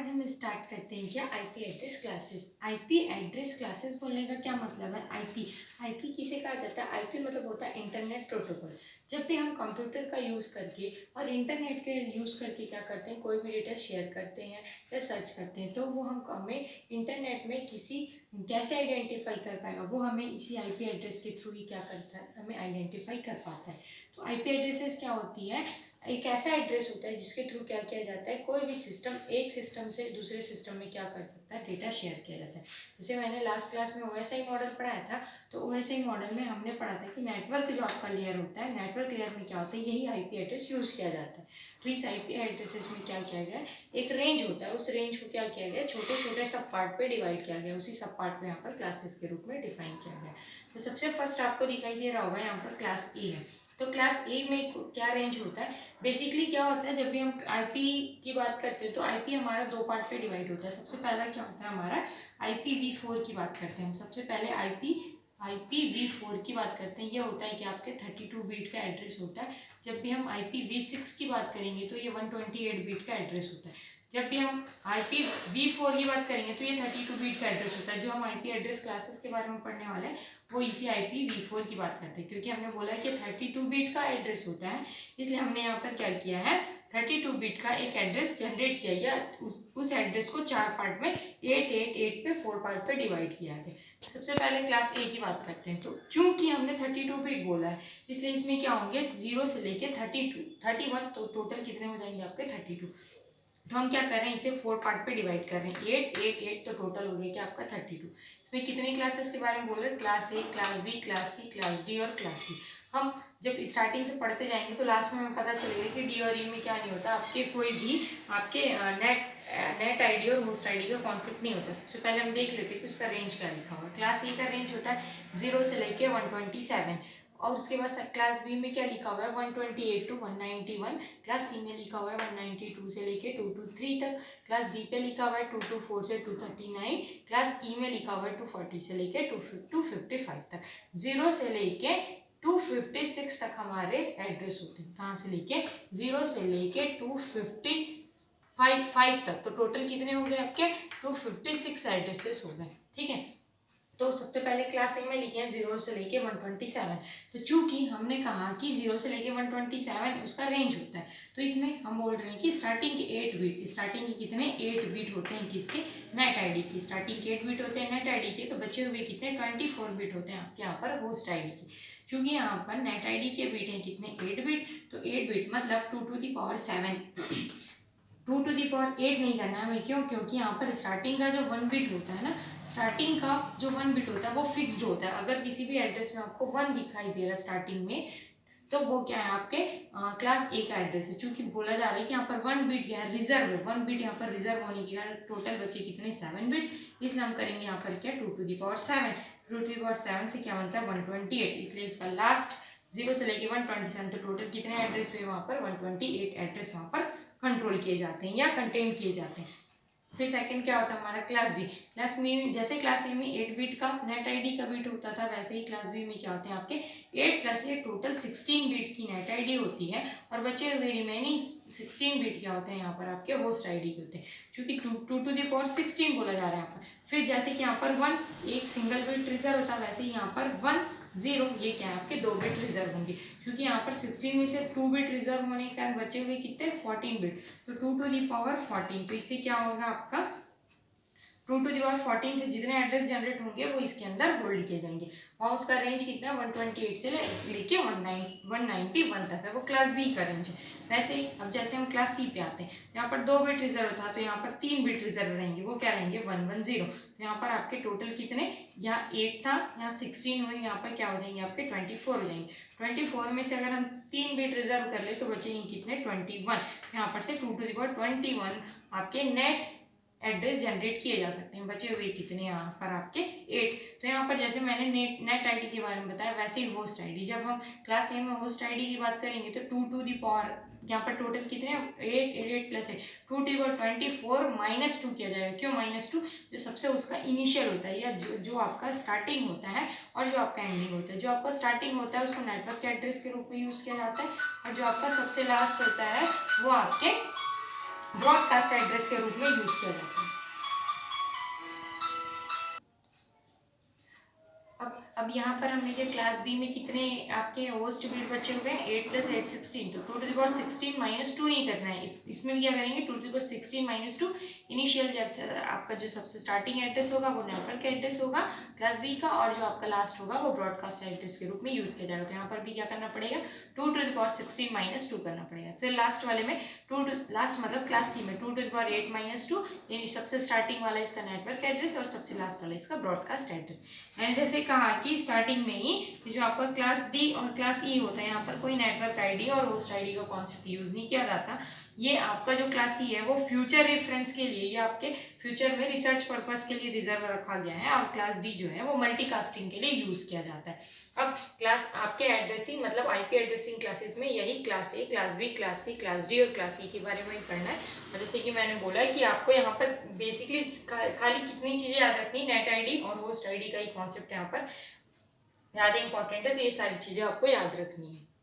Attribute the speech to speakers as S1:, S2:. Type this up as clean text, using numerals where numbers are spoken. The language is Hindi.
S1: आज हम स्टार्ट करते हैं क्या IP address classes. IP address classes बोलने का क्या मतलब है? आईपी किसे कहा जाता है? आईपी मतलब होता है इंटरनेट प्रोटोकॉल। जब भी हम कंप्यूटर का यूज़ करके और इंटरनेट के यूज़ करके क्या करते हैं, कोई भी डेटा शेयर करते हैं या सर्च करते हैं, तो वो हमें इंटरनेट में किसी कैसे आइडेंटिफाई कर पाएगा? वो हमें इसी आईपी एड्रेस के थ्रू ही क्या करता है, हमें आइडेंटिफाई कर पाता है। तो आईपी एड्रेसेस क्या होती है? एक ऐसा एड्रेस होता है जिसके थ्रू क्या किया जाता है, कोई भी सिस्टम एक सिस्टम से दूसरे सिस्टम में क्या कर सकता है, डेटा शेयर किया जाता है। जैसे मैंने लास्ट क्लास में ओएसआई मॉडल पढ़ाया था, तो ओएसआई मॉडल में हमने पढ़ा था कि नेटवर्क जो आपका लेयर होता है, नेटवर्क लेयर में क्या होता है, यही आईपी एड्रेस यूज़ किया जाता है। तो इस आईपी एड्रेसेस में क्या किया गया, एक रेंज होता है, उस रेंज को क्या किया गया, छोटे छोटे सब पार्ट पे डिवाइड किया गया, उसी सब पार्ट को यहाँ पर क्लासेस के रूप में डिफाइन किया गया। तो सबसे फर्स्ट आपको दिखाई दे रहा होगा यहाँ पर क्लास ए है। तो क्लास ए में क्या रेंज होता है? बेसिकली क्या होता है, जब भी हम आईपी की बात करते हैं तो आईपी हमारा दो पार्ट पे डिवाइड होता है। सबसे पहला क्या होता है हमारा IPv4 की बात करते हैं हम। सबसे पहले IPv4 की बात करते हैं। ये होता है कि आपके 32 बीट का एड्रेस होता है। जब भी हम IPv6 की बात करेंगे तो ये 128 बीट का एड्रेस होता है। जब भी हम IPv4 की बात करेंगे तो ये 32 बीट का एड्रेस होता है। जो हम आईपी एड्रेस क्लासेस के बारे में पढ़ने वाले हैं वो इसी IPv4 की बात करते हैं, क्योंकि हमने बोला कि 32 बीट का एड्रेस होता है, इसलिए हमने यहाँ पर क्या किया है, 32 बिट का एक एड्रेस जनरेट किया गया। उस एड्रेस को चार पार्ट में 888 पे 4 पार्ट पे डिवाइड किया गया। तो सबसे पहले क्लास ए की बात करते हैं। तो चूंकि हमने 32 बिट बोला है, इसलिए इसमें क्या होंगे, 0 से लेके 32 31, तो टोटल कितने हो जाएंगे आपके 32। तो हम क्या कर रहे हैं, इसे 4 पार्ट पे डिवाइड कर रहे हैं, 8 8 8, तो टोटल हो गया क्या आपका 32। इसमें कितनी क्लासेस के बारे में बोल रहे हैं, class A, class B, class C, class D और क्लास सी। हम जब स्टार्टिंग से पढ़ते जाएंगे तो लास्ट में हमें पता चलेगा कि डी और ई में क्या नहीं होता, आपके कोई भी आपके नेट आईडी और होस्ट आईडी का कॉन्सेप्ट नहीं होता। सबसे पहले हम देख लेते हैं कि उसका रेंज क्या लिखा हुआ है। क्लास ए का रेंज होता है 0 से लेके 127, और उसके बाद क्लास बी में क्या लिखा हुआ है, 128 टू 191। क्लास सी में लिखा हुआ है 192 से लेके 223 तक। क्लास डी पे लिखा हुआ है 224 से 239। क्लास ई में लिखा हुआ है 240 से लेके 255 तक। 0 से लेके 256 तक हमारे एड्रेस होते हैं। कहाँ से लेके, 0 से लेके 255 तक। तो टोटल कितने हो गए आपके, 256 एड्रेसेस हो गए। ठीक है, तो सबसे पहले क्लास ए में लिखे हैं 0 से लेके 127। तो चूंकि हमने कहा कि 0 से लेके 127 उसका रेंज होता है, तो इसमें हम बोल रहे हैं कि स्टार्टिंग के 8 बीट, स्टार्टिंग के कितने 8 बीट होते हैं किसके, नेट आईडी की। स्टार्टिंग के 8 बीट होते हैं नेट आईडी के, तो बचे हुए कितने 24 बीट होते हैं आपके यहाँ पर होस्ट आईडी की। क्योंकि यहाँ पर नेट आईडी के बीट हैं कितने 8 बीट, तो 8 बीट मतलब 2 to the power 7। 2 to the power 8 नहीं करना है हमें, क्यों, क्योंकि यहाँ पर स्टार्टिंग का जो 1 बिट होता है ना, स्टार्टिंग का जो 1 बिट होता है वो फिक्स्ड होता है। अगर किसी भी एड्रेस में आपको 1 दिखाई दे रहा है स्टार्टिंग में, तो वो क्या है आपके क्लास ए का एड्रेस है। क्योंकि बोला जा रहा है कि यहाँ पर 1 बिट क्या है, रिजर्व है। 1 बिट यहाँ पर रिजर्व होने के कारण टोटल बचे कितने 7 बिट, इसलिए हम करेंगे यहाँ पर क्या 2 to the power 7। 2 to the power 7 से क्या बनता है 128, इसलिए उसका लास्ट 0 से लेके 127, तो टोटल कितने एड्रेस हुए वहाँ पर 128 एड्रेस वहाँ पर कंट्रोल किए जाते हैं या कंटेन किए जाते हैं। फिर सेकंड क्या होता है हमारा क्लास बी। क्लास बी में जैसे क्लास ए में 8 बिट का नेट आईडी का बिट होता था, वैसे ही क्लास बी में क्या होते हैं आपके 8 + 8 टोटल 16 बिट की नेट आईडी होती है, और बचे हुए रिमेनिंग 16 बिट क्या होते हैं यहाँ पर आपके होस्ट आईडी के होते हैं, क्योंकि 2 to the power 16 बोला जा रहा है यहाँ पर। फिर जैसे कि यहाँ पर 1 एक सिंगल बिट रिजर्व होता है, वैसे ही यहाँ पर 1 0 ये क्या है आपके 2 बिट रिजर्व होंगे। क्योंकि यहाँ पर 16 में से 2 बिट रिजर्व होने के कारण बचे हुए कितने 14 बिट, तो 2 to the power 14। तो इससे क्या होगा आपका 2 to the power 14 से जितने एड्रेस जनरेट होंगे वो इसके अंदर होल्ड किए जाएंगे। और उसका रेंज कितना 128 से लेके 191 तक है, वो क्लास बी का रेंज है। वैसे ही अब जैसे हम क्लास सी पे आते हैं, यहाँ पर 2 बिट रिजर्व था, तो यहाँ पर 3 बिट रिजर्व रहेंगे, वो क्या रहेंगे 110। तो यहाँ पर आपके टोटल कितने, यहाँ 8 था, यहाँ 16 हुए, यहाँ पर क्या हो जाएंगे आपके 24 हो जाएंगे। 24 में से अगर हम 3 बिट रिजर्व कर ले तो बचेंगे कितने 21। यहाँ पर से 2 to the power 21 आपके नेट एड्रेस जनरेट किए जा सकते हैं। बचे हुए कितने यहाँ पर आपके 8। तो यहाँ पर जैसे मैंने नेट आईडी के बारे में बताया, वैसे ही होस्ट आईडी। जब हम क्लास ए में होस्ट आईडी की बात करेंगे तो 2 to the power यहाँ पर टोटल कितने 8 8 + 8 2 to the power 24 -2 किया जाएगा। क्यों -2, जो सबसे उसका इनिशियल होता है या जो आपका स्टार्टिंग होता है और जो आपका एंडिंग होता है। जो आपका स्टार्टिंग होता है उसको नेटवर्क एड्रेस के रूप में यूज़ किया जाता है, और जो आपका सबसे लास्ट होता है वो आपके ब्रॉडकास्ट एड्रेस के रूप में यूज किया जाता है। अब यहाँ पर हमने क्या क्लास बी में कितने आपके होस्ट बिट बचे हुए हैं 8 + 8 16, तो 2 to the power 16 - 2 नहीं करना है, इसमें भी क्या करेंगे 2 to the power 16 - 2 इनिशियल जब आपका जो सबसे स्टार्टिंग एड्रेस होगा वो नेटवर्क एड्रेस होगा क्लास बी का, और जो आपका लास्ट होगा वो ब्रॉडकास्ट एड्रेस के रूप में यूज़ किया जाएगा। तो यहाँ पर भी क्या करना पड़ेगा 2 to the power 16 - 2 करना पड़ेगा। फिर लास्ट वाले में लास्ट मतलब क्लास सी में 2 to the power 8 - 2 यानी सबसे स्टार्टिंग वाला इसका नेटवर्क एड्रेस और सबसे लास्ट वाला इसका ब्रॉडकास्ट एड्रेस। मैंने जैसे कहा कि स्टार्टिंग में ही जो आपका क्लास डी और क्लास ई होता है, यहाँ पर कोई नेटवर्क आईडी और होस्ट आईडी का कॉन्सेप्ट यूज़ नहीं किया जाता। ये आपका जो क्लास ई है वो फ्यूचर रेफरेंस के लिए या आपके फ्यूचर में रिसर्च पर्पस के लिए रिजर्व रखा गया है, और क्लास डी जो है वो मल्टीकास्टिंग के लिए यूज़ किया जाता है। अब क्लास आपके एड्रेसिंग मतलब आईपी एड्रेसिंग क्लासेस में यही class A, class B, class C, class D और क्लास ई के बारे में पढ़ना है। और जैसे कि मैंने बोला कि आपको यहाँ पर बेसिकली खाली कितनी चीज़ें याद रखनी, नेट आईडी और होस्ट आईडी का ही कॉन्सेप्ट यहाँ पर ज़्यादा इंपॉर्टेंट है, तो ये सारी चीज़ें आपको याद रखनी है।